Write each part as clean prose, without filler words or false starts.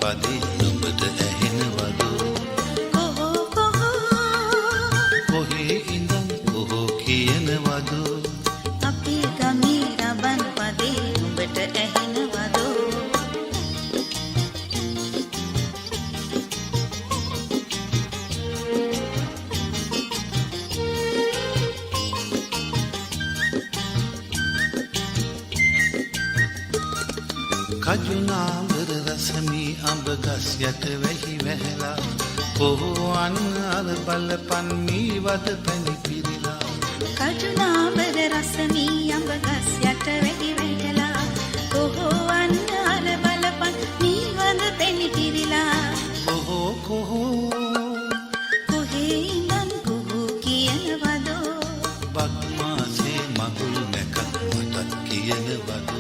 පදේ නුඹට ඇහෙනවද කොහො කොහො කොහේ ඉඳන් කොහො කියනවද අපි ගමේ රබන් පදේ නුඹට ඇහෙනවද කජුනාවර රසමී අඹ ගස් යට වැහි වැහැලා කොහොන් අර බලපන් මී වද පැණි පිරිලා කජුනාබර රසමී අඹ ගස් යට වැහි වැහැලා කොහොන් අර බලපන් මී වද පැණි පිරිලා කොහො කොහේ ඉඳන් කොහො කියනවද බක්මාසේ මගුල් නැකත් මටත් කියනවද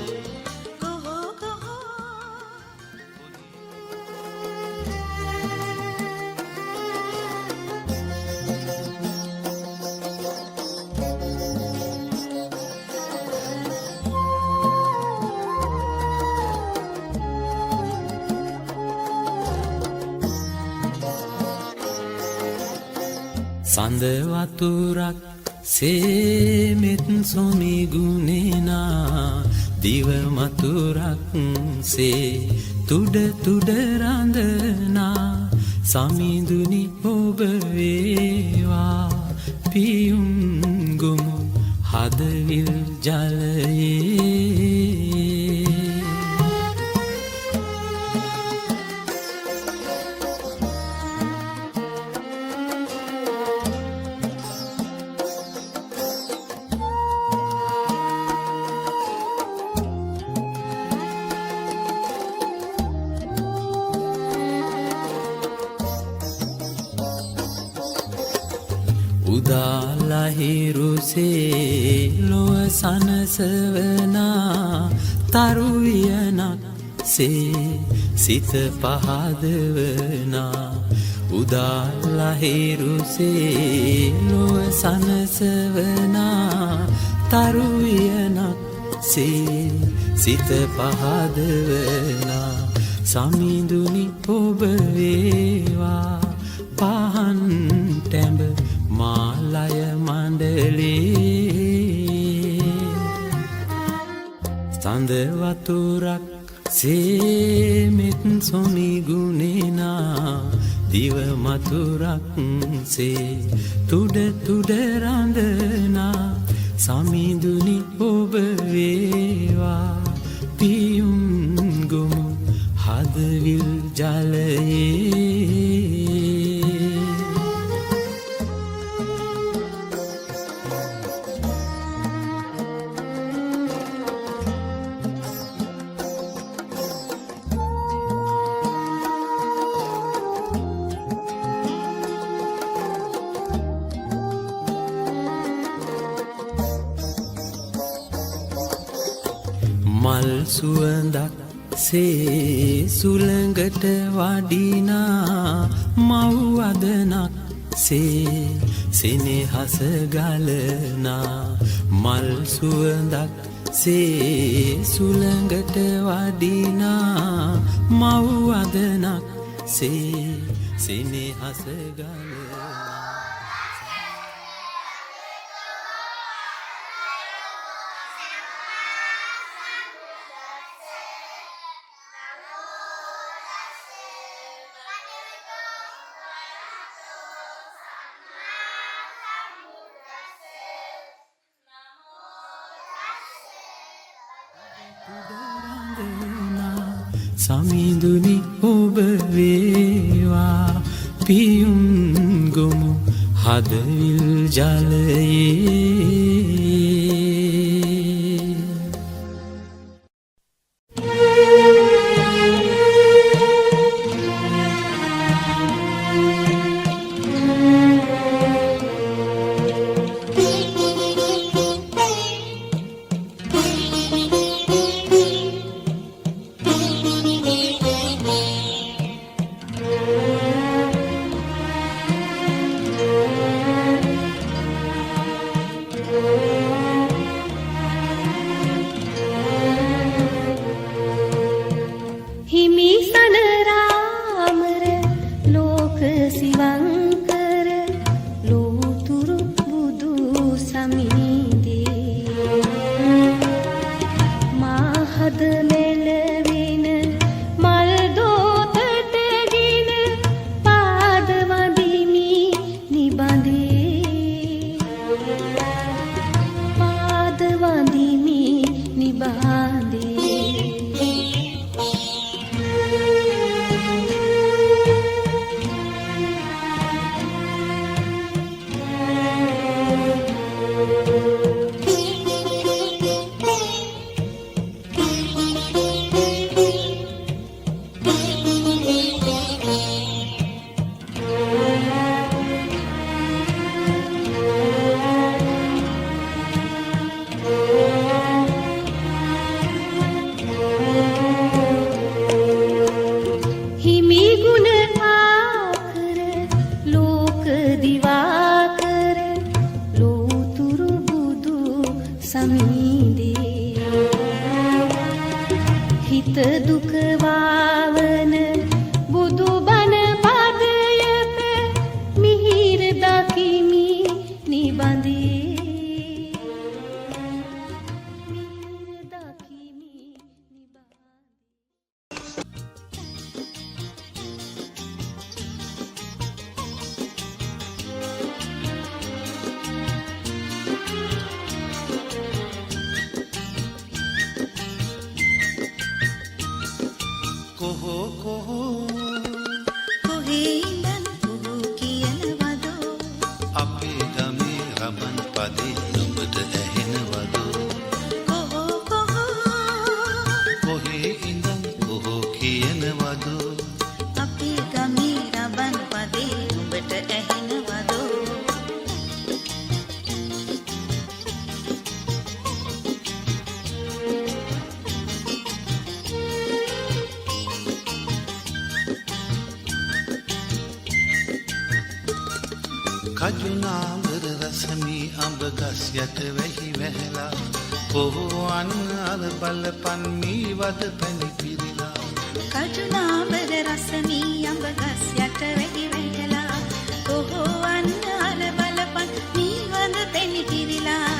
සඳ වතුරක් සේමෙත් සොමිගුණෙනා දිව මතුරක් සේ තුඩ තුඩ රඳනා සමිඳුනි ඔබ වේවා පියුම් ගොමු හදවිල් ජලයේ උදාලහිරුසේ ලොව සනසවනා තරුවියනක් සේ සිත පහදවනා උදාලහිරුසේ ලොව සනසවනා තරුවියනක් සේ සිත පහදවනා සමිඳුනි ඔබ වේවා පහන් ටැඹ මාලය මණ්ඩලේ සඳ වතුරක් සේමෙත් සොමිගුණෙනා දිව මතුරක් සේ තුඩ තුඩ රඳනා සමිඳුනි ඔබ වේවා පියුම් ගොමු හදවිල් ජලයේ මල් සුවඳක් සේ සුළඟට වඩිනා මව් අදනක් සේ සෙනෙහස ගලනා මල් සුවඳක් සේ සුළඟට වඩිනා මව් අදනක් සේ සෙනෙහස ගලනා සමිඳුනි ඔබ වේවා පියුම් ගොමු හදවිල් ජලයේ දුත දුක වාවන බුදු බණ පදයක මිහිර දකිමි නිබඳේ මිහිර දකිමි නිබඳේ කොහෝ කොහේ ඉඳන් කොහෝ කියනවදෝ අපේ ගමේ රබන් පදේ නුඹට ඇහෙනවදෝ කොහෝ කොහේ ඉඳන් කොහෝ කියනවදෝ අපේ ගමේ රබන් පදේ නුඹට ඇහෙනවදෝ කජුනාමර රසමී අඹ ගස් යට වැහි වැහැලා කොහෝ අන් අර බලපන් මී වද පැණි පිරිලා කජුනාමර රසමී අඹ ගස් යට වැහි වැහැලා කොහෝ අන්න අර බලපන් නීවඳ පෙනි පිරිලා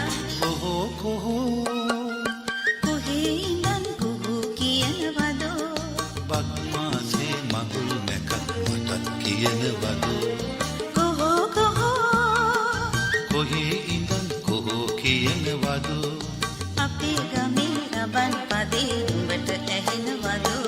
කොහේ ඉඳන් කොහෝ කියනවදෝ බක්මාසේ මගුල් නැකත් මටත් කියනවදෝ කොහේ ඉඳන් කොහෝ කියනවදෝ අපේ ගමේ රබන් පදේ නුඹට ඇහෙනවදෝ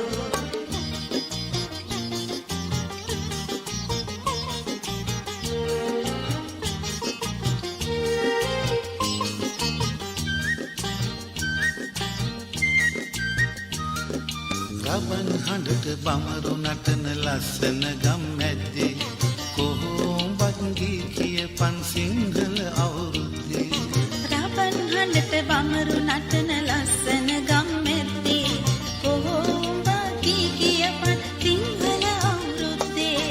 රබන් හඬට බමරු නටන ලස්සන ගම් මැද්දේ කොහෝ බංගී කියපන් සිංහල අවුරුද්දේ රබන් හඬට බමරු නටන ලස්සන ගම් මැද්දේ කොහෝ බංගී කියපන් සිංහල අවුරුද්දේ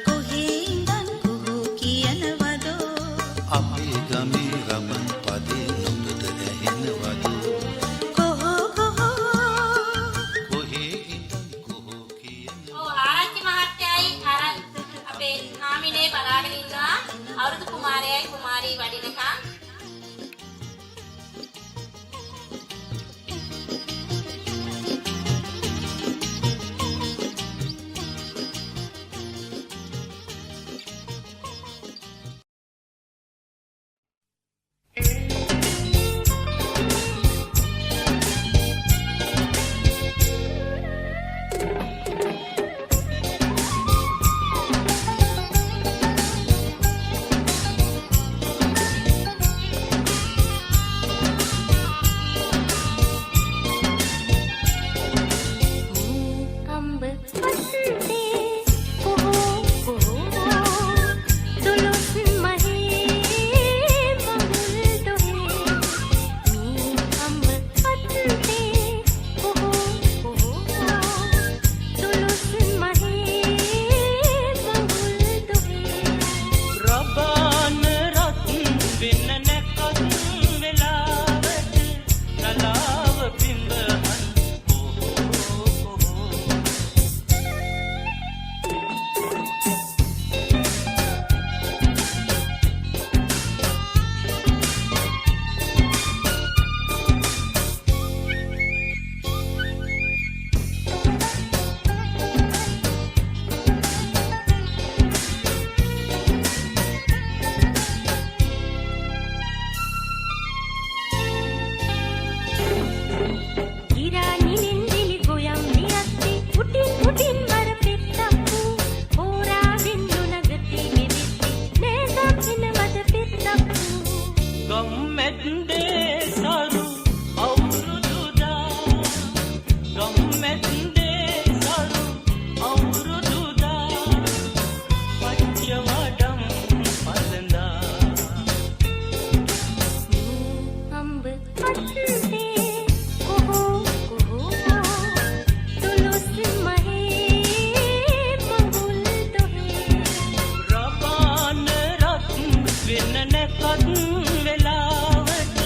කොහේ ඉඳන් කොහෝ කියනවදෝ අපේ ගමේ රබන් පදේ නුඹට ඇහෙනවදෝ කොහේ ඉඳන් කොහෝ කියනවදෝ ආරච්චි මහත්තයයි අර අපේ නාමිනේ බලාගෙන ඉන්නවා අවුරුදු කුමාරයයි කුමාරී වඩිනකම් වෙන නැකත් වෙලාවට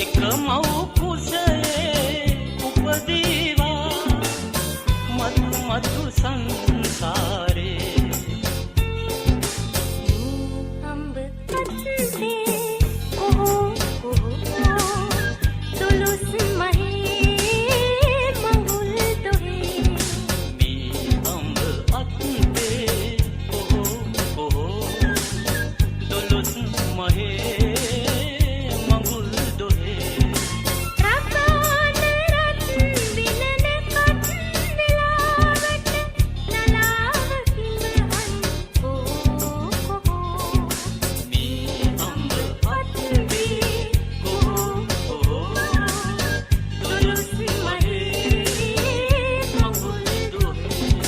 එක මව් කුසයේ උපදීවා මතු මතු සංසාරේ අම්බ අත්සේ ඔහෝ ඔහෝ තුලුස් මහේ මඟුල් දොහේ මේ අම්බ අත්සේ ඔහෝ ඔහෝ දොළොස් මහේ මඟුල් දොහේ රබාන රත් විනන කට වෙලාවට නලාව කිඹහන් ඔහෝ ඔහෝ මේ අම්බ අත්සේ ඔහෝ ඔහෝ දොළොස් මහේ මඟුල් දොහේ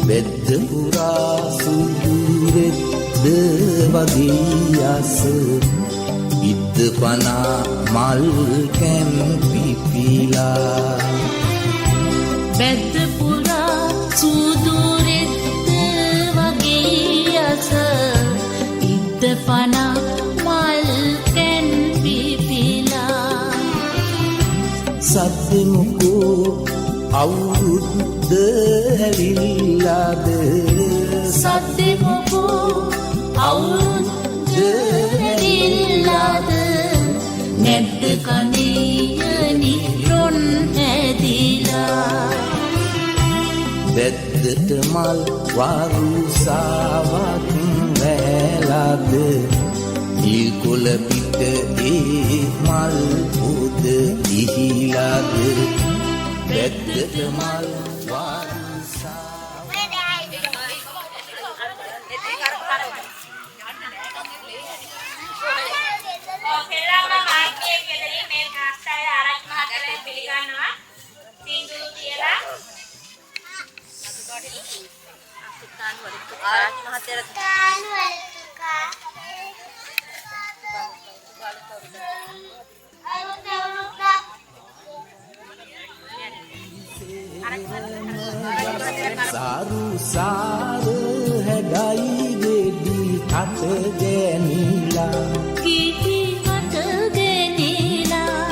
වෙද්ද පුරා සුදුරෙද්ද වගේ අස ඉද්ද පනා මල් කැන් පිපිලා බැද්ද පුරා සූදුරෙද්ද වගේ අස ඉද්ද පනා මල් කැන් පිපිලා සද්දෙමුකෝ අවුරුද්ද හැවිල්ලාද සද්දෙමුකෝ අවුරුද්ද හැදිල්ලාද නැද්ද කණේයනි රොන් හැදිලා වැද්දට මල් වරුසාවක් වැලාද නිල්කොළ පිට ඒ මල් පොද ඉහිලාද වැද්දට මල් වරුසාවක් පෙරාම වාක්‍යයේ කෙරෙහි මේ කාස්ටය ආරච්චි මහත්තයා පිළිගන්නවා. සින්දු කියලා සාරු සාර හැඩයි ගෙඩි කට ගැනිලා කීටි මත ගෙනිලා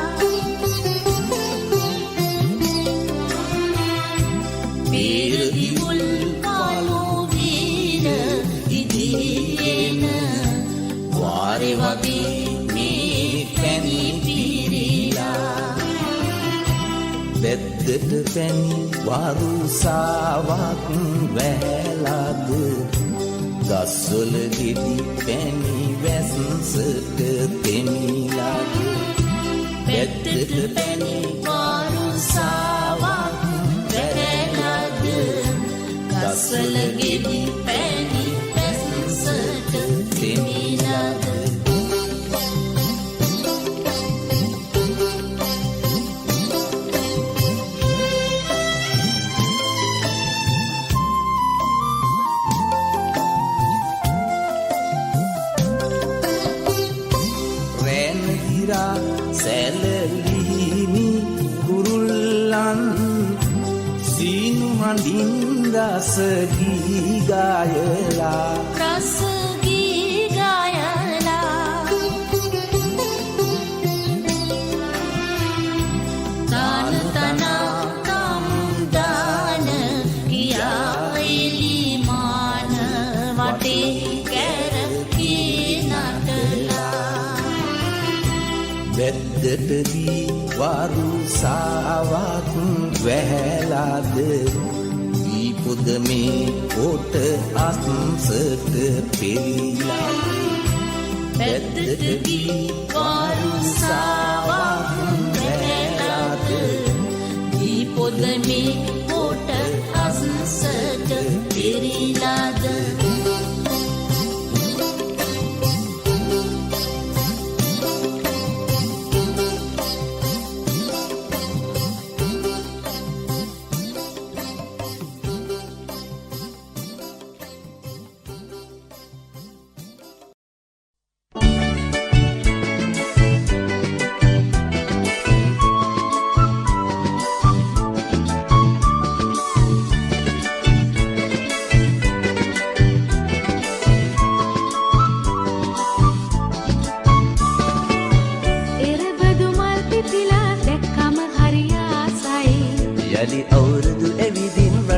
පීරදි මුල් කාලු වීර ඉදිරියන වාරේ වගේ මේ පැණි පිරීලා වැද්දට පැණි වරුසාවක් වැලාද ගස්වල ගෙඩි පැණි වැස්සට තෙමිලාද වැද්දට පැණි වරුසාවක් වැලාද ගස්වල ගෙඩි පැණි වැස්සට තෙමිලාද සැලලිහිමි කුරුල්ලන් සීනු හඬින් රස ගී ගායලා රස ගී ගායලා තාන තනා කම් දාන කියා ඉලිමාන වටේ කැරකී නටලා වැද්දට දී වරුසාවක් වැලාද දීපොද මේ කොට අස්සට පෙරිලාද වැද්දට දී වරුසාවක් වැලාද දීපොද මේ කොට අස්සට පෙරිලාද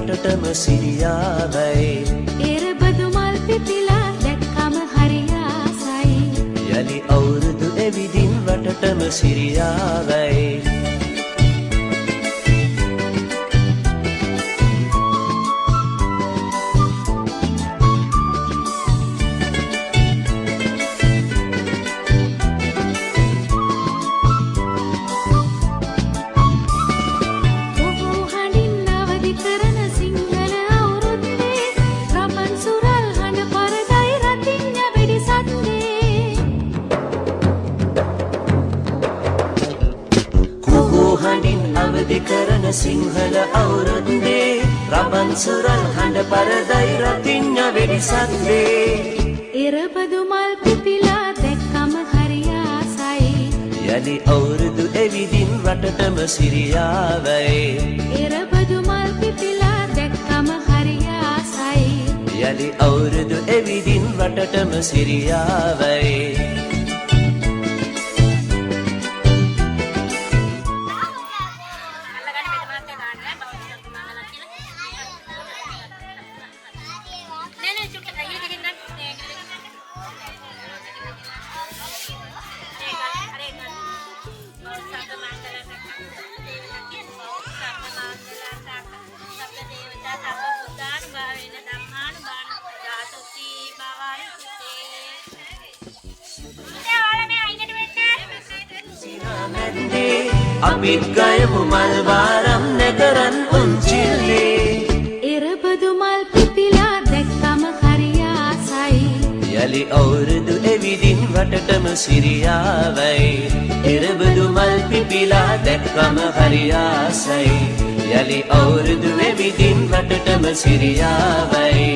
රටටම සිරියාවයි එරබදු මල් පිපිලා දැක්කම හරි ආසයි යලි අවුරුදු එවිදින් රටටම සිරියාවයි බොහෝ හඬින් අවදි කරන සිංහල අවුරුද්දේ රබන් සුරල් හඬ පරදයි රතිඤ්ඤ වෙඩි සද්දේ කුහු හඬින් අවදි කරන සිංහල අවුරුද්දේ රබන් සුරල් හඬ පරදයි රතිඤ්ඤ වෙඩි සද්දේ එරබදු මල් පිපිලා දැක්කම හරි ආසයි යලි අවුරුදු එවිදින් රටටම සිරියාවයි එරබදු මල් පිපිලා දැක්කම හරි ආසයි යලි අවුරුදු එවිදින් රටටම සිරියාවයි අල්ලගන්න මෙතන මාත් දාන්න බෞද්ධ මංගලක් කියලා. නේ චුට්ටක් අයිය දෙන්න. අපිත් ගයමු මල් වාරම් නැකරන් උන්චිල්ලේ එරබදු මල් පිපිලා දැක්කම හරි ආසයි යලි අවුරුදු එවිදින් රටටම සිරියාවයි එරබදු මල් පිපිලා දැක්කම හරි ආසයි යලි අවුරුදු එවිදින් රටටම සිරියාවයි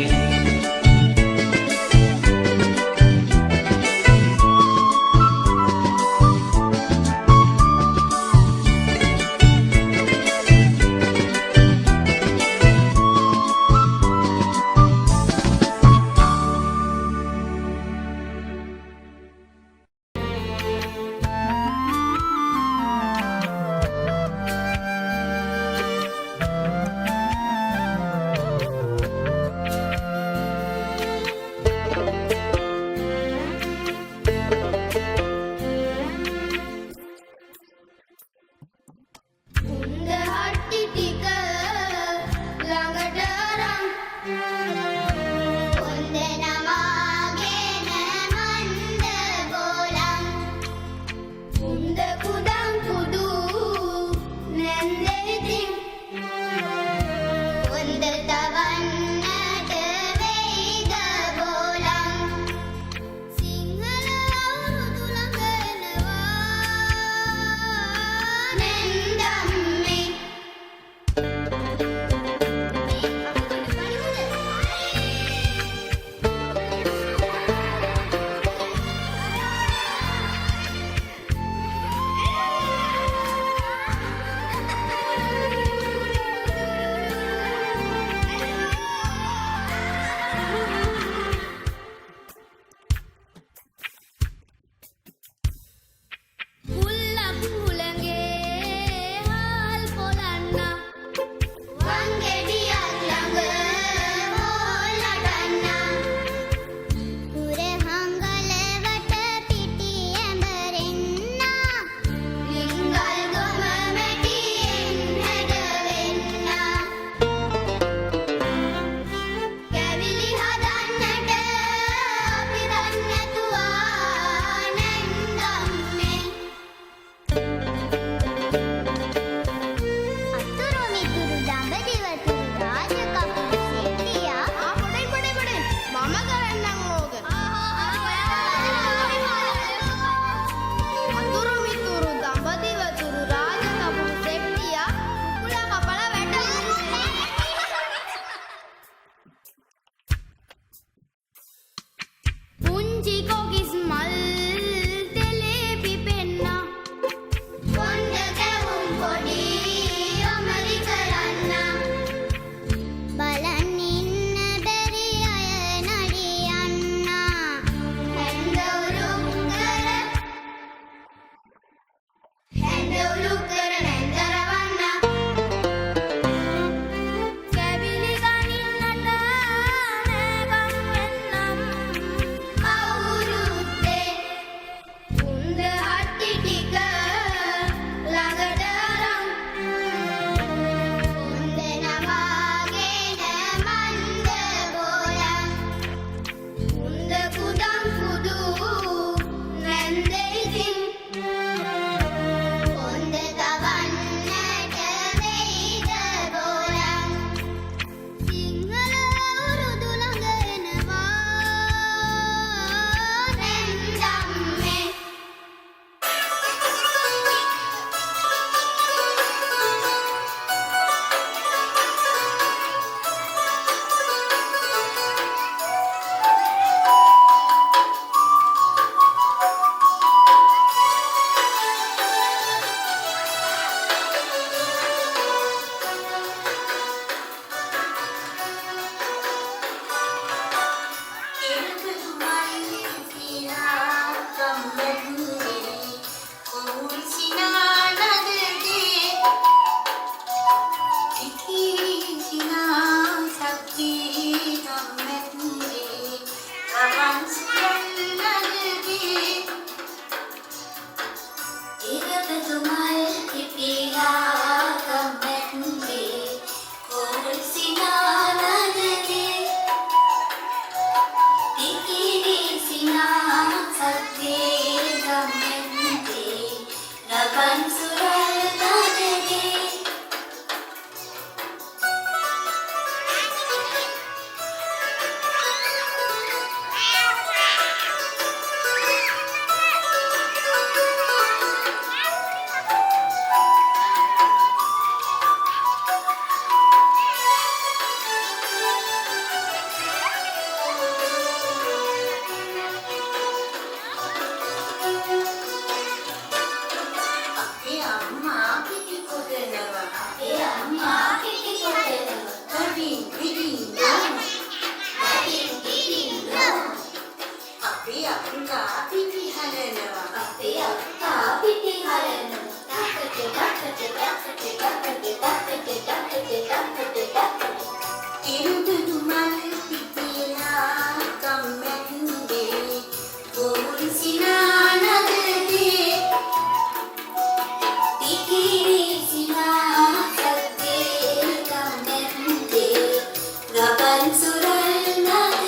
රබන් සුරල් නගරේ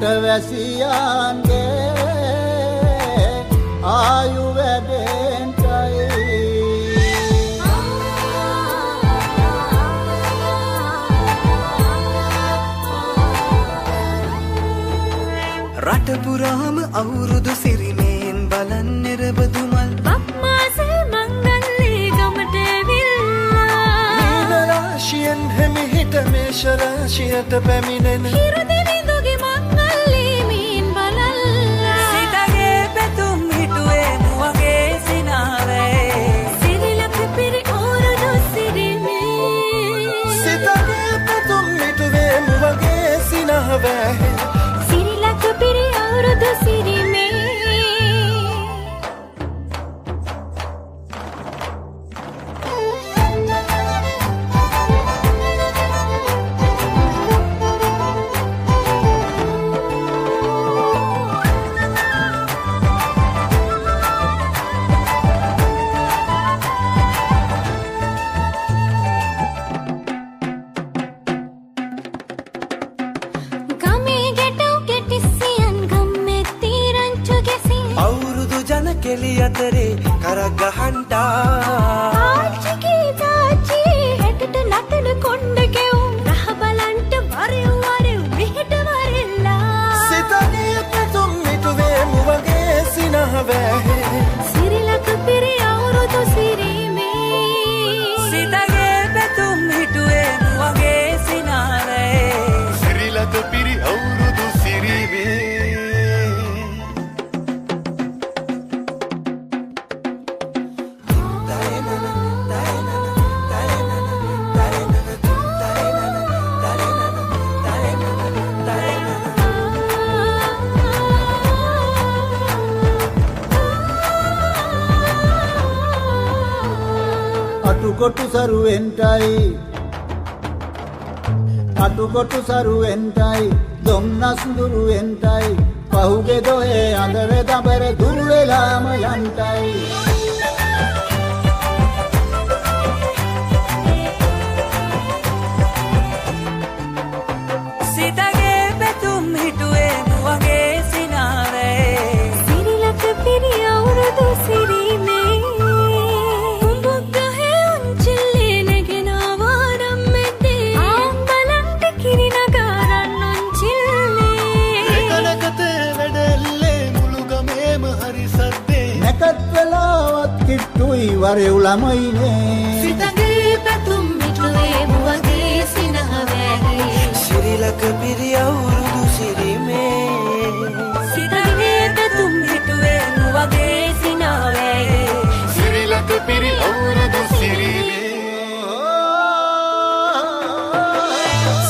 රටවැසියන්ගේ ආයු වැඩෙන්ටයි රට පුරාම අවුරුදු සිරිමෙන් බලන් නිරබදු මල් බක්මාසේ මංගල්ලේ ගමට ඇවිල්ලා මීන රාශියෙන් හැමිහිට මේෂ රාශියට පැමිණෙන හිරුදිවිඳුගේ මංගල්ලේ මීන් බලල්ලා සිතගේ පැතුම් හිටුවේ මුවගේ සිනාවේ සිරිලක පිරි ඕරදු සිරිමේ සිතගේ පැතුම් හිටුවේ මුවගේ සිනාවේ සිරිලක පිරි අවුරුදු සිරිමේ කෙලි අතරේ කරක් ගහන්ටා ආච්චිගේ තාච්චි හැටට නටන කොණ්ඩ කෙවුම් රහ බලන්ට වරෙව් වරෙව් මෙහෙට වරෙල්ලා සිතගේ පැතුම් හිටුවේ මුවගේ සිනාවේ සිරිලක පිරි අවුරුදු සිරිමේ සිතගේ පැතුම් හිටුවේ මුවගේ සිනාවේ සිරිලක පිරි අවුරුදු සිරිවේ දයනන කටුකොටු සරුවෙන්ටයි කටුකොටු සරුවෙන්ටයි දුම්නස් දුරුවෙන්ටයි පහුගේ දොහේ අඳර දබර දුර වෙලාම යන්ටයි සිතගේ පැතුම් හිටුවේ නුවගේ සිනාවේ සිරිලක පිරි අවුරුදු සිරීමේ උඹ ගහේ උන්චිල්ලේ නැගෙනවා රම්මෙද්දේ ආම් බලන්ට කිරි නගාරන් උන්චිල්ලේ එකලකතේ වැඩෙල්ලේ මුළු ගමේම හරි සද්දේ නැකත් වෙලාවත් කිට්ටුයි වරෙව් ළමයිනේ සිතගේ පැතුම් හිටුවේ මුවගේ සිනහවැහි සිරිලක පිරි අවුරුදු සිරිමේ සිතගේ පැතුම් හිටුවේ මුවගේ සිනහවැහි සිරිලක පිරි අවුරුදු සිරිවේ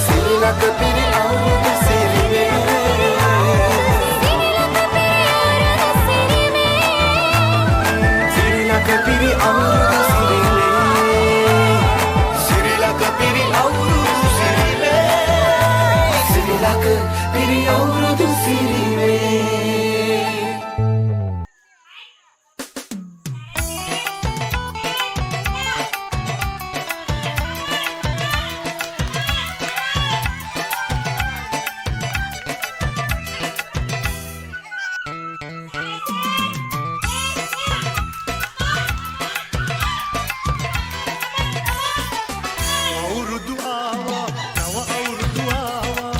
සිරිලක පිරි අවුරුදු සිරිවේ සිරිලක පිරි අවුරුදු සිරිවේ සිරිලක පිරි අවුරුදු සිරිවේ සිරිලක පිරි අවුරුදු සිරිවේ අවුරුදු ආවා නව අවුරුදු ආවා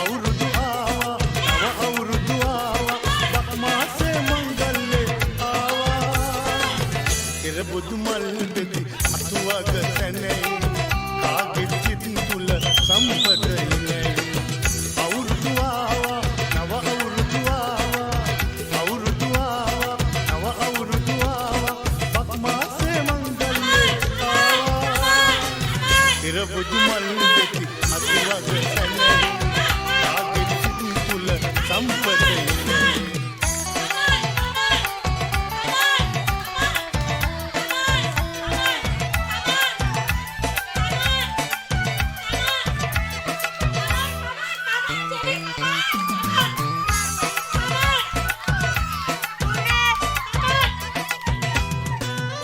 අවුරුදු ආවා නව අවුරුදු ආවා බක් මාසේ මංගල්ලේ ආවා ඉරබුදු මල් දෙති අතුවග තැනේ කාගේ චිත් තුල සම්පතයිනේ අවුරුදු ආවා නව අවුරුදු ආවා අවුරුදු ආවා නව අවුරුදු ආවා බක් මාසේ මංගල්ලේ ආවා ඉරබුදු මල් දෙති අතුවග තැනේ කාගේ චිත් තුල සම්පතයිනේ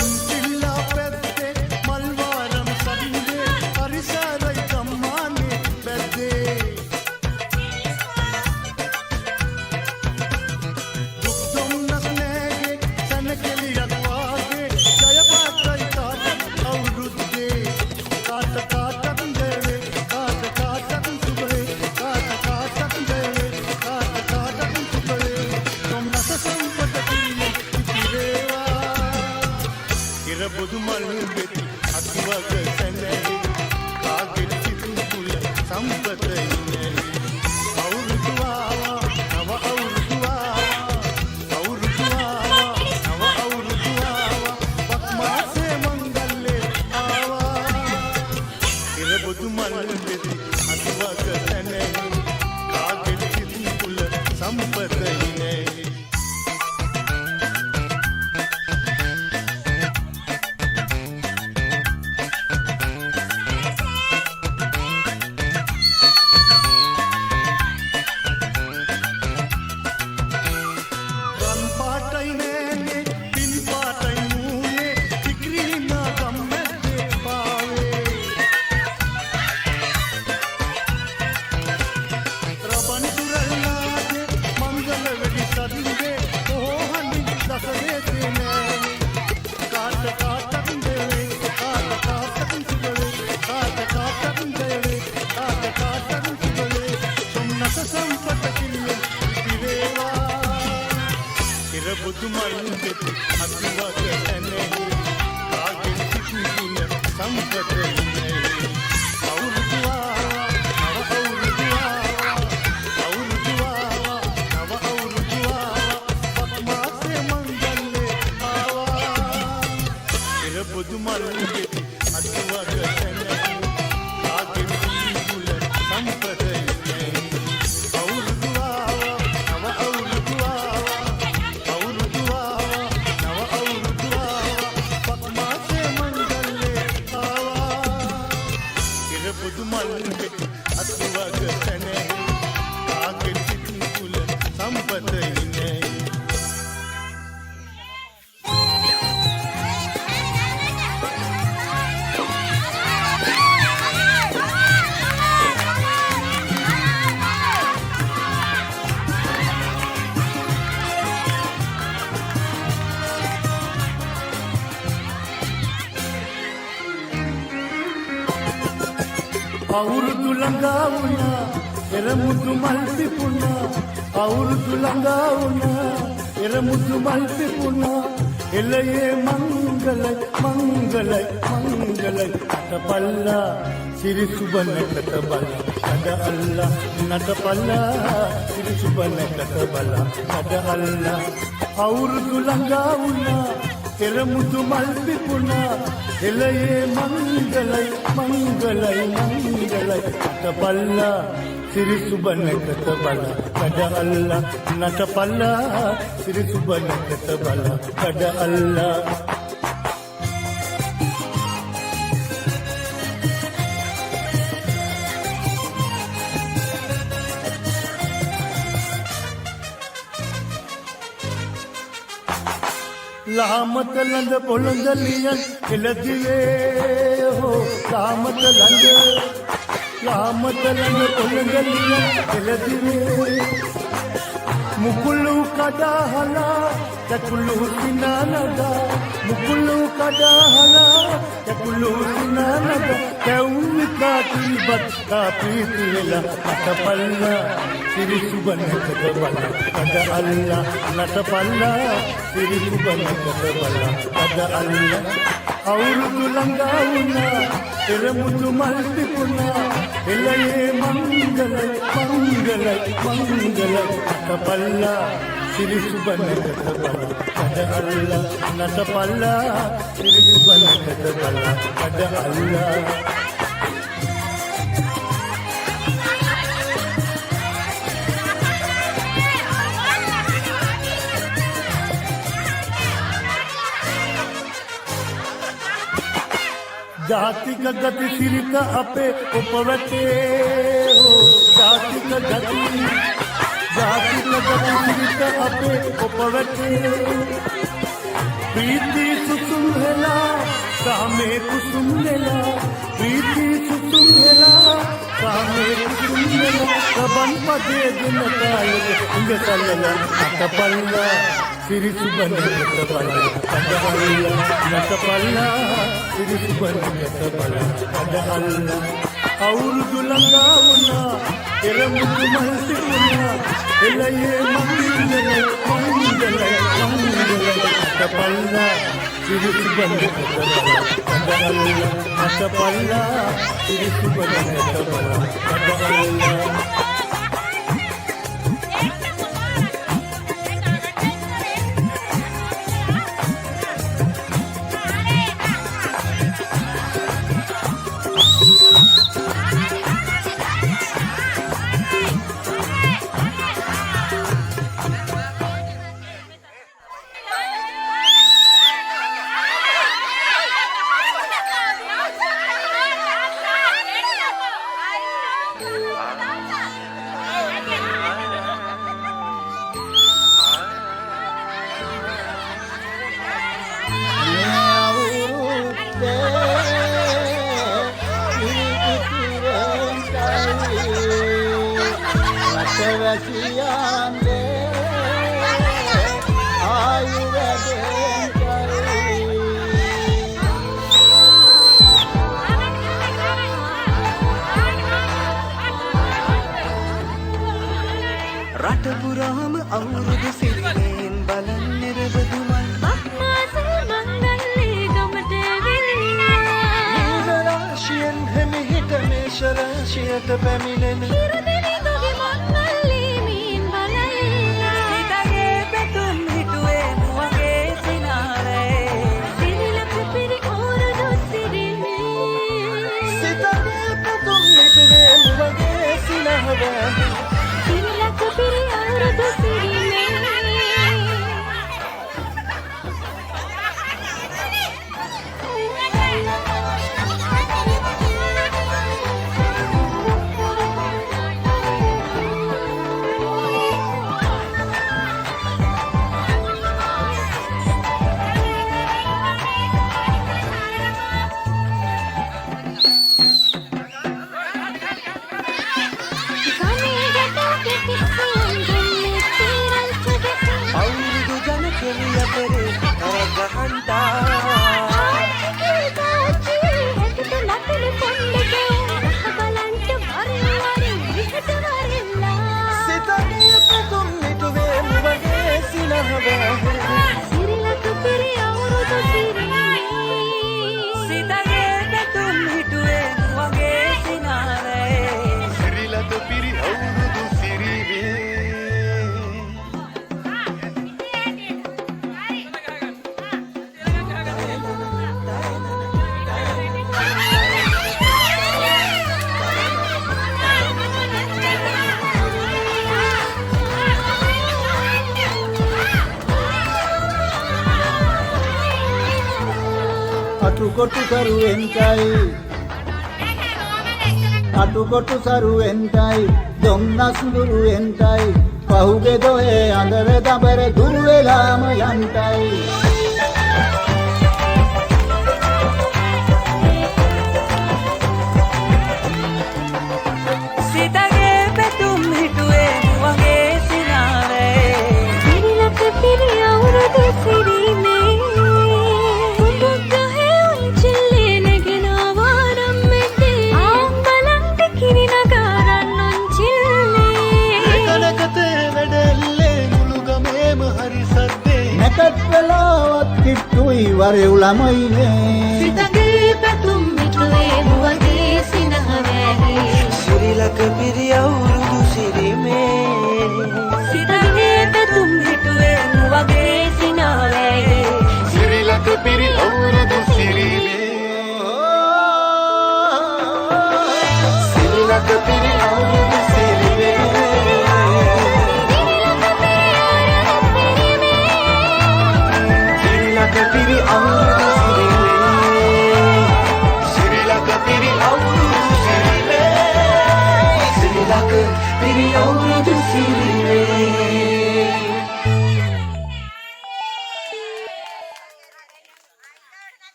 ඉන්දිලා පැත්තේ මල්වාරම් සඳේ පරිසරයි ගම්මානේ පැත්තේ දුක් දුම්නස් නෑගේ සනකෙලියක් වාගේ ජයපාතයි තාත් අවුරුද්දේ කාට කාටත් දෙවේ කාට කාටත් සුබේ කාට කාටත් දෙවේ කාට කාටත් සුබේ දුම්නස් සම්පත පිළිමේ ඉතිරේවා ඉරබුදු මල් දෙති අතුවග තැනේ කාගේ චිත් තුල සම්පතයිනේ අවුරුදු ආවා නව අවුරුදු ආවා අවුරුදු ආවා නව අවුරුදු ආවා බක් මාසේ මංගල්ලේ ආවා ඉරබුදු මල් දෙති අතුවග තැනේ කාගේ චිත් තුල සම්පතයිනේ රන් පාටයි නෑනේ පින් පාටයි මූයේ ඉක්‍රීනා ගම්මැද්දේ පාවේ රබන් සුරල්ලාගේ මංගල වෙඩි සදින්ගේ කොහොහඳින් දසදේසේ නෑනේ කාට කාටත් දෙවේ කාට කාටත් සුබවේ කාට කාටත් දෙවේ කාට කාටත් සුබවේ සම්නස සම්පත කිල්ලේ ඉතිරේවා ඉරබුදු මල් දෙති අතුවග තැනේ කාගේ චිත් තුල සම්පතයිනේ අවුරුදු ආවා නව අවුරුදු ආවා අවුරුදු ආවා නව අවුරුදු ආවා බක් මාසේ මංගල්ලේ ආවා ඉරබුදු මල් දෙති අතුවග තැනේ කාගේ චිත් තුල සම්පතයිනේ අවුරුදු ආවා නව අවුරුදු ආවා අවුරුදු ආවා නව අවුරුදු අවුරුදු ළඟා වුණා එරමුදු මල් පිපුණා අවුරුදු ළඟා වුණා එරමුදු මල් පිපුණා එළයේ මංගලයි මංගලයි මංගලයි අතපල්ලා සිරි සුබනකට බල අද අල්ලා නටපල්ලා සිරි සුබනකට බල අද අල්ලා අවුරුදු ළඟා වුණා එරමුදු මල් පිපුණා එළයේ මංගලයි මංගලයි මංගලයි අතපල්ලා සිරි සුබනකට බල අද අල්ලා නටපල්ලා සිරි සුබනකට බල අද අල්ලා ලාමත ලඳ පොළඳ ලියන් එළදිවේ හෝ ලාමත ලඳ පොළඳ ලියන් එළදිවේ මුකුළු කඩහලා කකුළු සිනානදා මුකුළු කඩහලා කකුළු සිනානදා කැවුම් කාටිබත් කාපීතිලා අතපල්ලා සිරි සුබනකට බල අද අල්ලා නටපල්ලා සිරි සුබනකට බල අද අල්ලා අවුරුදු ළඟා වුණා එරමුදු මල් පිපුණා එළයේ මංගලයි මංගලයි මංගලයි අතපල්ලා සිරි සුබනකට බල අද අල්ලා නටපල්ලා සිරි සුබනකට බල අද අල්ලා जातिक गति सिरित अपे उपवटे हो जातिक गति सिरित अपे उपवटे प्रीति सुसुम्हेला सामे कुसुम्हेला प्रीति सुसुम्हेला सामे कुसुम्हेला कबन पदे दिन काल इंग तलला अतपल्ला सिरि सुबनකට බල අද අල්ලා නටපල්ලා සිරි සුබනකට බල අද අල්ලා අවුරුදු ළඟා වුණා එරමුදු මල් පිපුණා එළයේ මංගලයි මංගලයි මංගලයි අතපල්ලා සිරි සුබනකට බල අද අල්ලා නටපල්ලා සිරි සුබනකට බල අද අල්ලා රටපුරාම අවුරුදු සිරියෙන් බලන් නිරබදු මල් අක්මාසේ මංගල්ලේ ගමට ඇවිල්ලා රාශියෙන් හැමිහිට මේෂ රාශියට පැමිණෙන හිරදෙනි දුගි මංගල්ලේ මීන් බලල්ලා හිතගේ පැතුම් හිටුවේ මුවගේ සිනාරේ සිරිලක පිරි ඕරදු සිරිමේ සිතගේ පැතුම් හිටුවේ මුවගේ සිනහවැ සිරිලක පිරි ඕරදු සිරිමේ අවුරුදු ජන කෙලිය පෙරේ කරගහන්ටා ආච්චි හැකට නටන පොණ්ඩකේ බලන්න අටුකොටු සරුවෙන්ටයි අටුකොටු සරුවෙන්ටයි දොම්නස් දුරුවෙන්ටයි පහුගේ දොයේ අඳර දබර දුර වෙලාම යන්ටයි සිතගේ පැතුම් හිටුවේ වගේ සිනාවේ සිරිලක පිරි අවුරුදු සිරිමේ පුදුගහේ උන්චිල්ලේ නැගෙන වාරම් මෙතේ ආම්බලන්ට කිරි නගාරන් උන්චිල්ලේ එකනකතේ වැඩල්ලේ මුළු ගමේම හරි සද්දේ නැකත් වෙලාවත් කිට්ටුයි වරෙව් ළමයිනේ සිතගේ පැතුම් මිටුවේ මුවගේ සිනහවැහි සිරිලක පිරි අවුරුදු සිරිමේ සිතගේ පැතුම් හිටුවේ වගේ සිනාවේ සිරිලක පිරි අවුරුදු සිරිමේ සිරිලක පිරි අවුරුදු සිරිමේ සිරිලක පිරි අවුරුදු සිරිමේ සිරිලක පිරි අවුරුදු සිරිමේ සිරිලක පිරි අවුරුදු සිරිමේ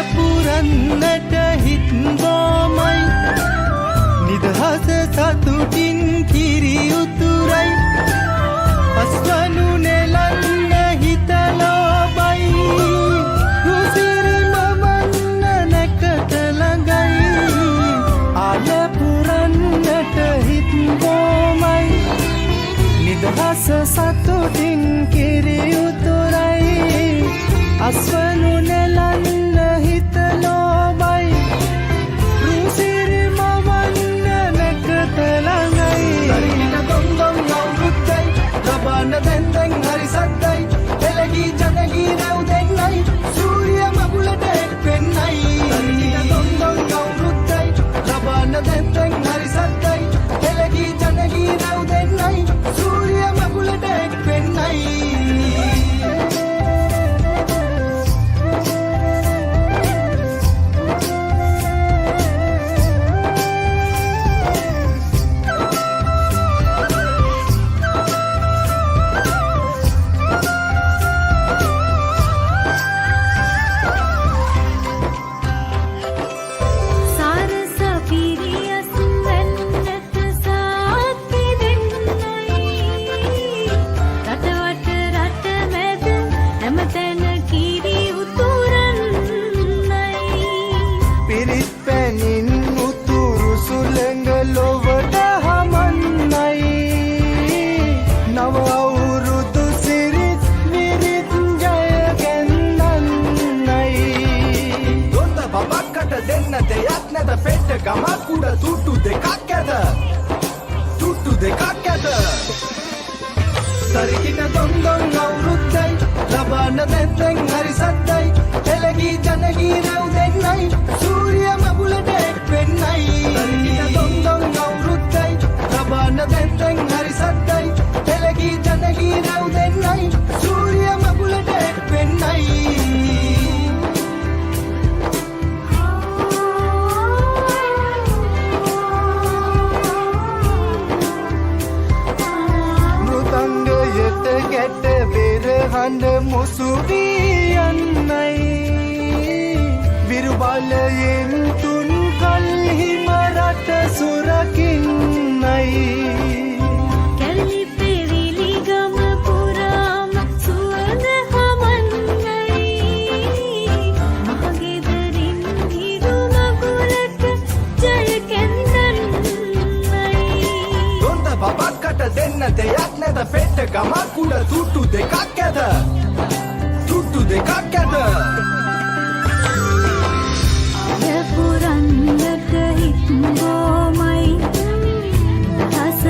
අලපුරන්නට හිත් බොමයි නිදහස සතුටින් කිරි උතුරයි අස්වනු නෙලන්න හිතලොබයි රුසිරි මමන්න නැකට ළඟයි අලපුරන්නට හිත් බොමයි නිදහස සතුටින් කිරි උතුරයි අස්වනු නෙලන්න හිතලොබයි රුසිරි මවන්න නැකට ළඟයි තරින දොන්දොන් අවුරුද්දයි ලබන්න දැන් දැන් හරි සද්දයි එළගී ජනගී නැව් දෙන්නයි සූර්ය මගුලට එක්වෙන්නයි තරින දොන්දොන් අවුරුද්දයි ලබන්න දැන් දැන් හරි සද්දයි එළගී ජනගී නැව් දෙන්නයි සූර්ය මගුලට එක්වෙන්නයි සාරස පිරියස් වෙන්නට සාත්ති දෙන්නයි රටවට රට මැද හැමතැන කිරි උතුරන්නයි පිරිත් පැනින් උතුරු සුළඟ ලොවට හමන්නයි නව අවුරුදු සිරිත් විරිත් ජය ගැන්නන්නයි දොන්ද බබක්කට දෙන්න දෙයක් නැත පෙට්ට ගමක් උඩ තුට්ටු දෙකක් ඇත තුට්ටු දෙකක් ඇත තරිකින දොන්දොන් අවුරුද්දයි ලබන්න දැන් දැන් හරි සද්දයි එළගී ජනගී නැව් දෙන්නයි සූර්ය මගුලට එක්වෙන්නයි තරිකින දොන්දොන් අවුරුද්දයි ලබන්න දැන් දැන් හරි සද්දයි එළගී ජනගී නැව් දෙන්නයි සූර්ය මගුලට එක්වෙන්නයි මෘතංගයට ගැට බෙරහඬ මුසුවී යන්නයි විරුබලයෙන් තුන් කල්හිම රට සුරකින්නයි කැලි පෙවිලි ගම පුරාම සුවඳ හමන්නයි මහගෙදරින් හිරු මගුලට ජය කැඳන්නයි දොන්ද බබක්කට දෙන්න දෙයක් නැත පෙට්ට ගමක් උඩ තුට්ටු දෙකක් ඇත තුට්ටු දෙකක් ඇත අලපුරන්නට හිත් බොමයි හස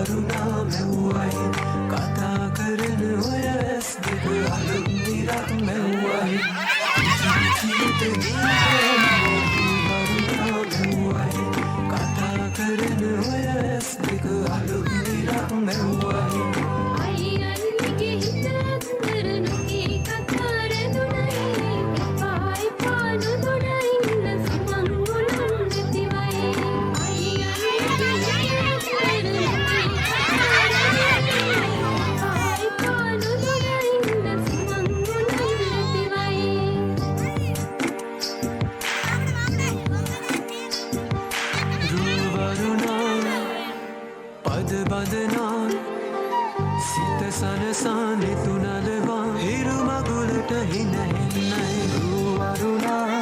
වරුණා මැව්වයි කතා කරන ඔය ඇස් දෙක අලුත් නිරක් මැව්වයි ජීවිත වරුණා මැව්වයි කතා කරන ඔය ඇස් දෙක අලුත් නිරක් මැව්වයි අයියන්ගේ හිත අතරනුගේ කතා රැඳුණයි පායි පානු දොඩින්න සමන් ගුණම් නැතිවයි අයියන්ගේ හිත අතරනුගේ පායි පානු දොඩින්න සමන් ගුණම් නැතිවයි රුවරුණා පද බඳනා සිත සනසා නෙතුනලවා හිරු මගුලට හින හෙන්නයි වරුණා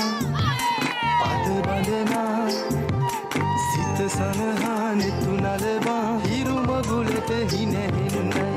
පද බඳනා සිත සනහා නෙතු නලබා හිරු මගුලට හිනහෙන්නයි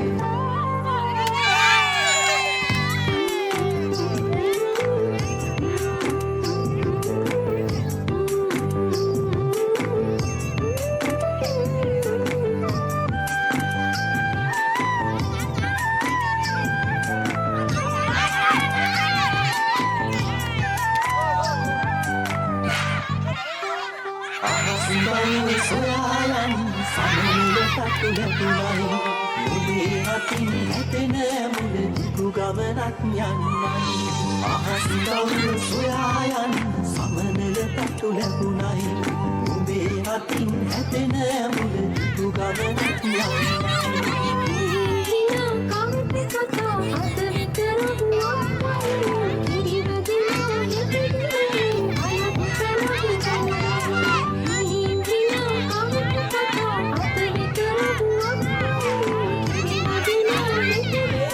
අහසින්බයි සොයායන් සමනල තටු ලැබුණයි මුලේ අතින් හැතෙන මුල දිගු ගමනක් යන්නයි අහසින්බයි සොයායන් සමනල තටු ලැබුණයි මුලේ අතින් හැතෙන මුල දිගු ගමනක් යන්නයි හිනා කවුරුත් කතා අත විතරක් නොවයි කිරිවදිනා යතිනේ අයත් සලකුණයි හිනා කවුරුත් කතා අත විතරක් නොවයි කිරිවදිනා යතිනේ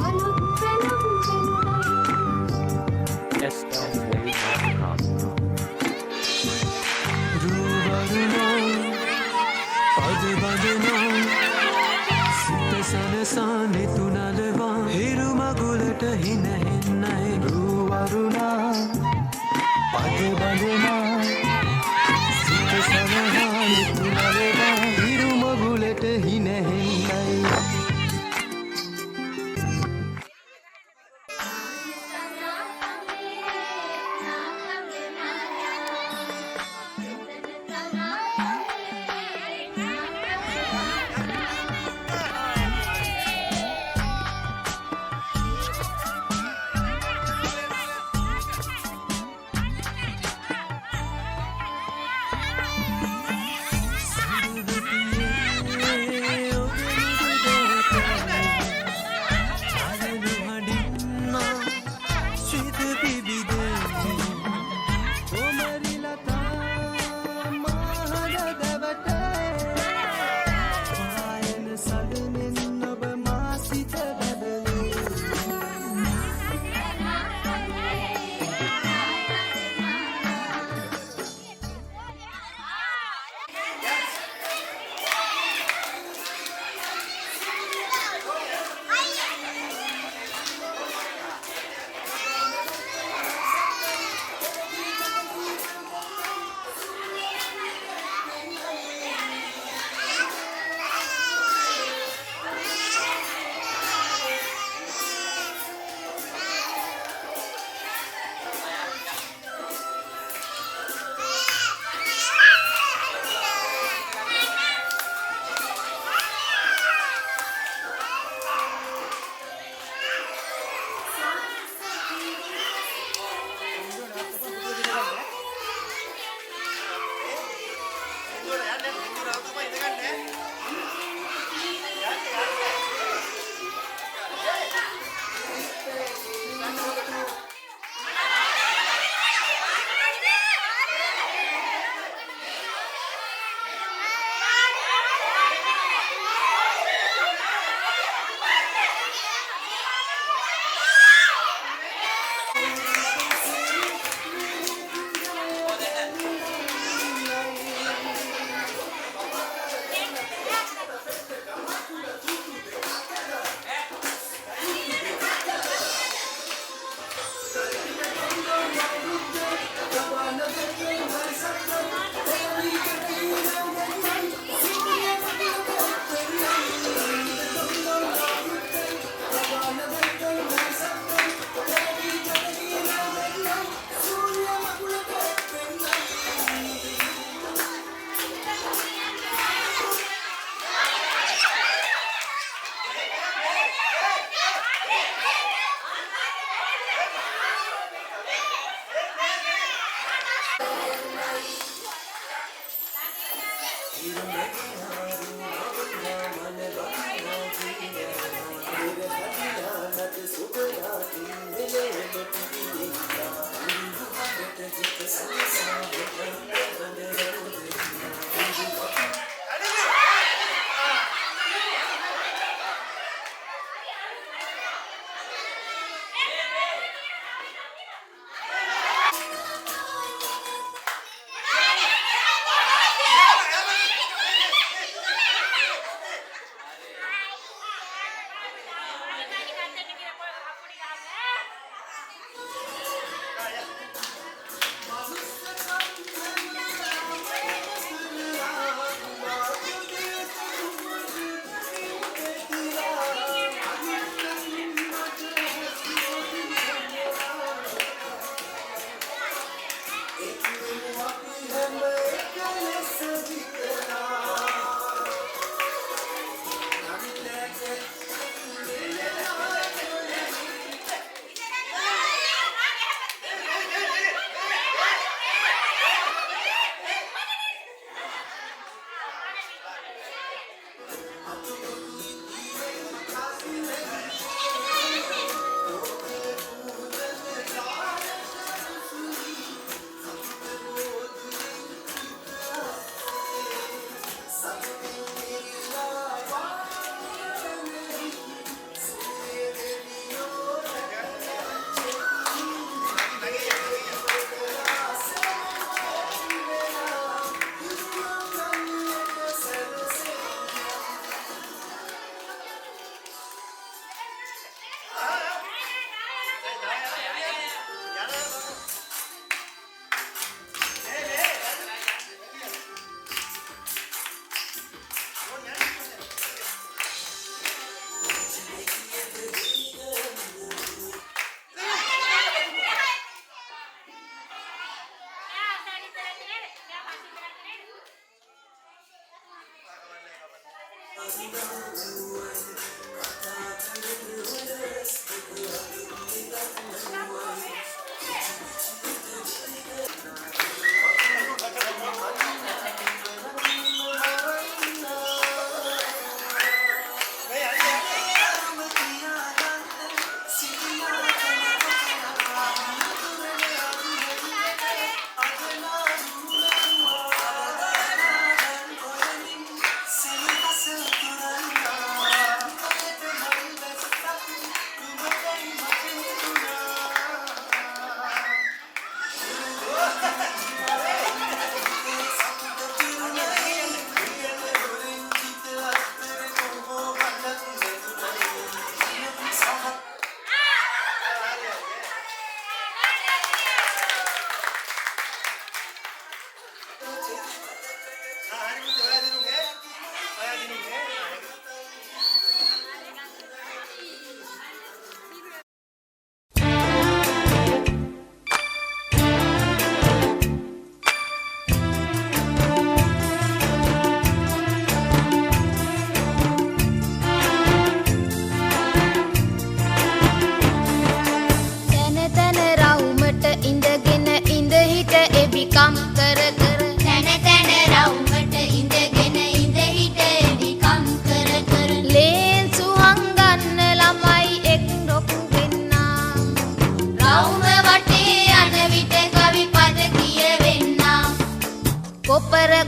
අලුත් සලකුණයි රුවරුණා පද බඳනා සිත සනසා නෙතුනලවා හිරු මගුලට හින හෙන්නයි වරුණා පද බඳනා සිත සනහා නෙතු නලබා හිරු මගුලට හිනහෙන්නයි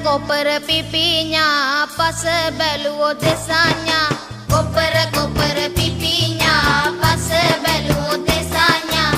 කොපර පිපිඤා පස බැලුවෝ දෙසාඤා කොපර පිපිඤා පස බැලුවෝ දෙසාඤා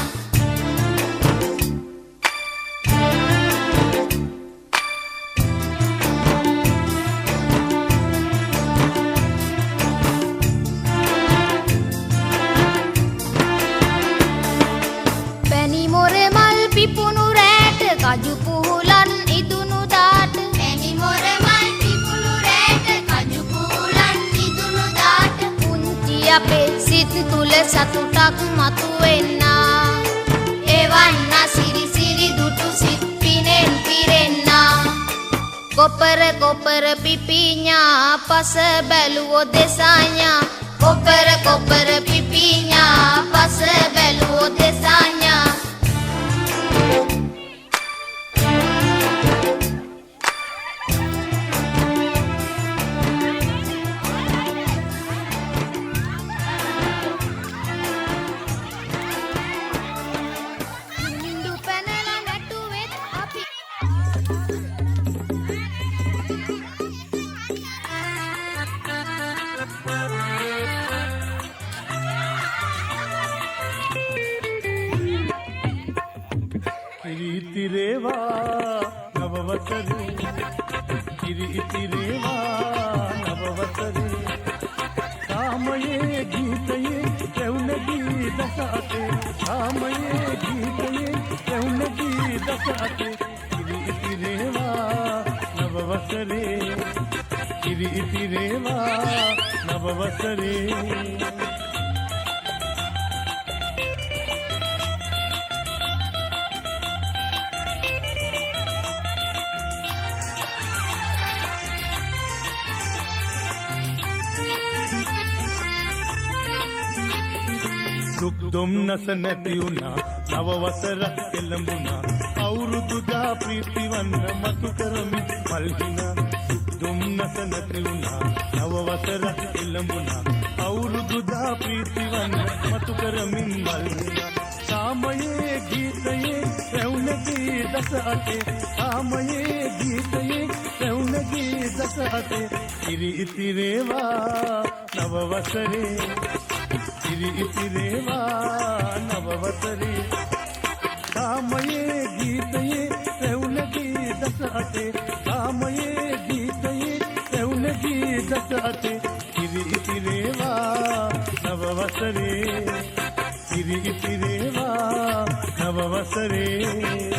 පැණි මොරේ මල් පිපුණු රැට කජු පුහුලන් ඉදුණු දාට පැණි මොරේ මල් පිපුණු රැට කජු පුහුලන් ඉදුණු දාට පුංචි අපේ සිත් තුල සතුටක් මතුවෙන්නා එවන්න සිරි සිරි දුටු සිත් පිනෙන් පිරෙන්නා කොපර පිපිඤා පස බැලුවෝ දෙසාඤා කොපර පිපිඤා ඉතිරේවා නවවසරේ ඉතිරේවා නවවසරේ කාමයේ ගීතයේ රැවුනගී දසාතේ කාමයේ ගීතයේ රැවුනගී දසාතේ ඉතිරේවා නවවසරේ ඉතිරේවා නවවසරේ දුක් දුම්නස නැති වුණා නව වසරක් එළඹුණා අවුරුදුදා ප්‍රීතිවන්න මතු කරමි මල්හිනා දුක් දුම්නස නැති වුණා නව වසරක් එළඹුණා අවුරුදුදා ප්‍රීතිවන්න මතු කරමින් මල්හිනා කාමයේ ගීතයේ රැවුනගී දස අතේ කාමයේ ගීතයේ රැවුනගී දස අතේ ඉතිරේවා නව වසරේ ඉතිරේවා නවවසරේ කාමයේ ගීතයේ රැවුනගී දස අතේ කාමයේ ගීතයේ රැවුනගී දස අතේ ඉතිරේවා නවවසරේ ඉතිරේවා නවවසරේ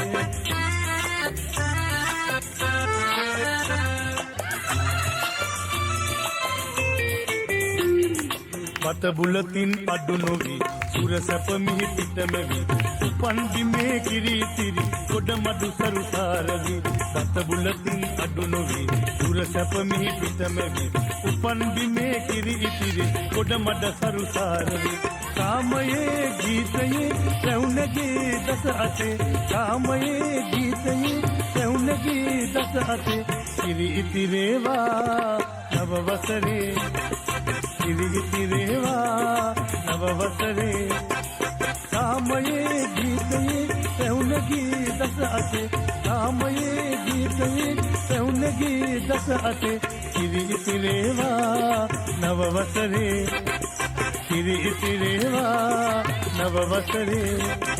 පත බුලතින් අඩු නොවී සුර සැප මිහි පිටමවි උපන් බිමේ කිරිතිරි ගොඩ මඩු සරුසාරවි පත බුලතින් අඩු නොවී සුර සැප මිහි පිටමවි උපන් බිමේ කිරිතිරි ගොඩ මඩ සරුසාරවි කාමයේ ගීතයේ රැවුනගී දස අතේ කාමයේ ගීතයේ රැවුනගී දස අතේ ඉතිරේවා නවවසරේ ඉතිරේවා නවවසරේ කාමයේ ගීතයේ රැවුනගී දස අතේ කාමයේ ගීතයේ රැවුනගී දස අතේ ඉතිරේවා නවවසරේ ඉතිරේවා නවවසරේ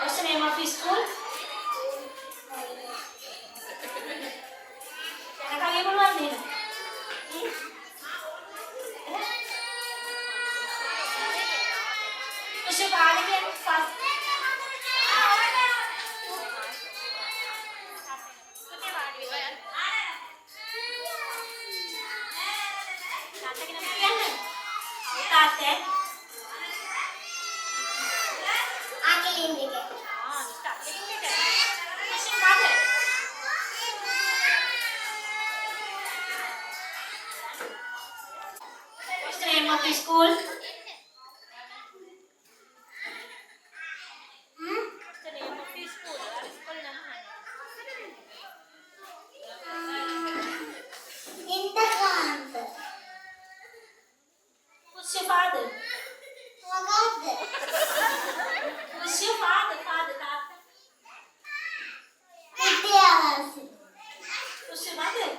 What's the name of your school? පුෂ්‍ය පාඩකයන් පස් තාත්තේ අකිලින් දෙක. පුෂ්‍ය පාඩ What's the name of the school? What's the name of the school? ඉන්ටර්කාන්ත. What's your father? මොකක්ද? What's your father? Father, තාත්තා. විද්‍යාවාසි. What's your mother?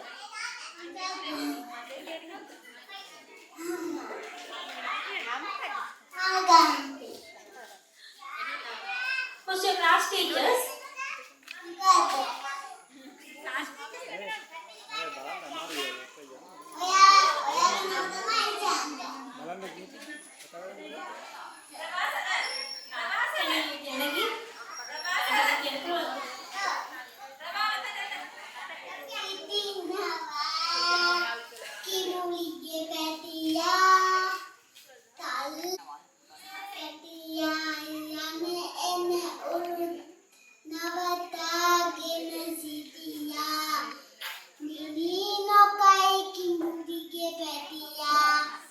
ආගන්ති. What's your class teachers? මොකක්ද? ඔයා තමයි Janagi? කිමුලිගේ පැටියා තල් පැටියා යන එන උරු නවතාගෙන සිටියා නිවි නොකයි කිමුලිගේ පැටියා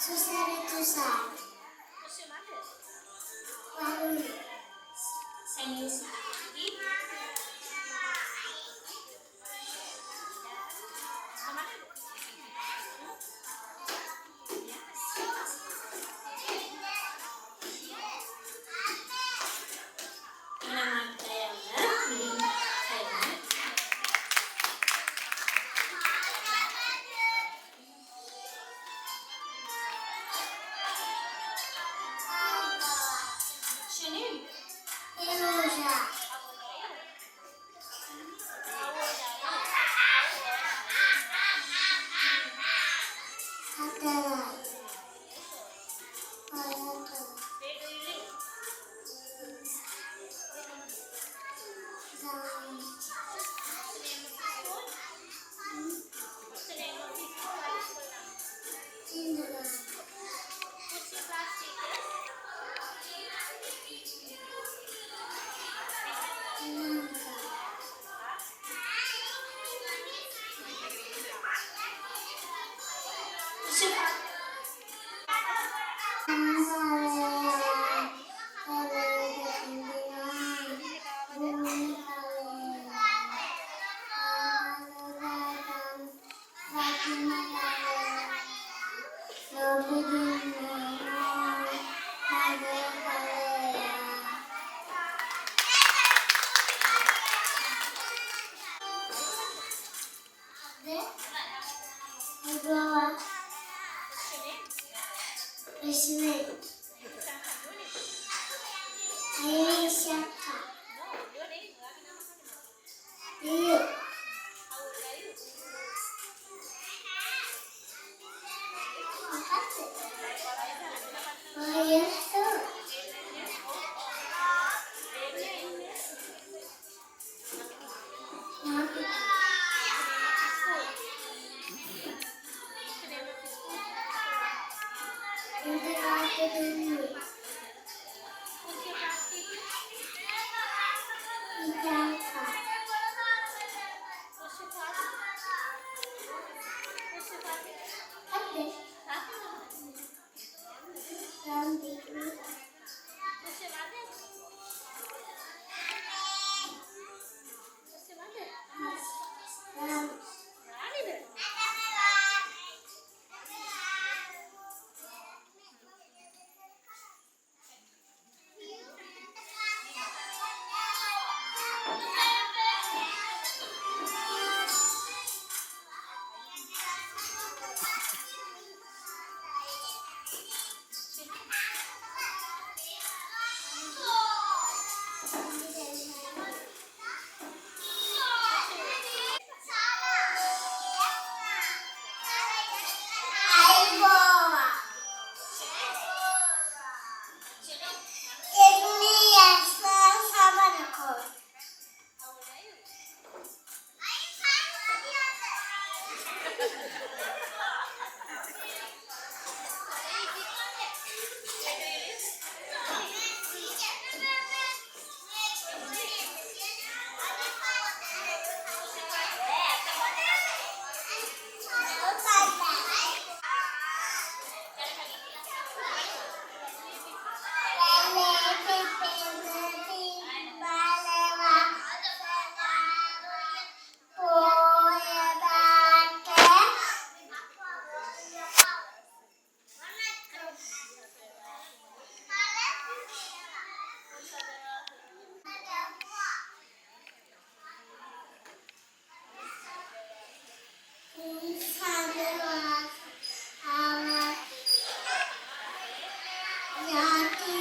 Susah. දුන්නේ ඉතාලි Yati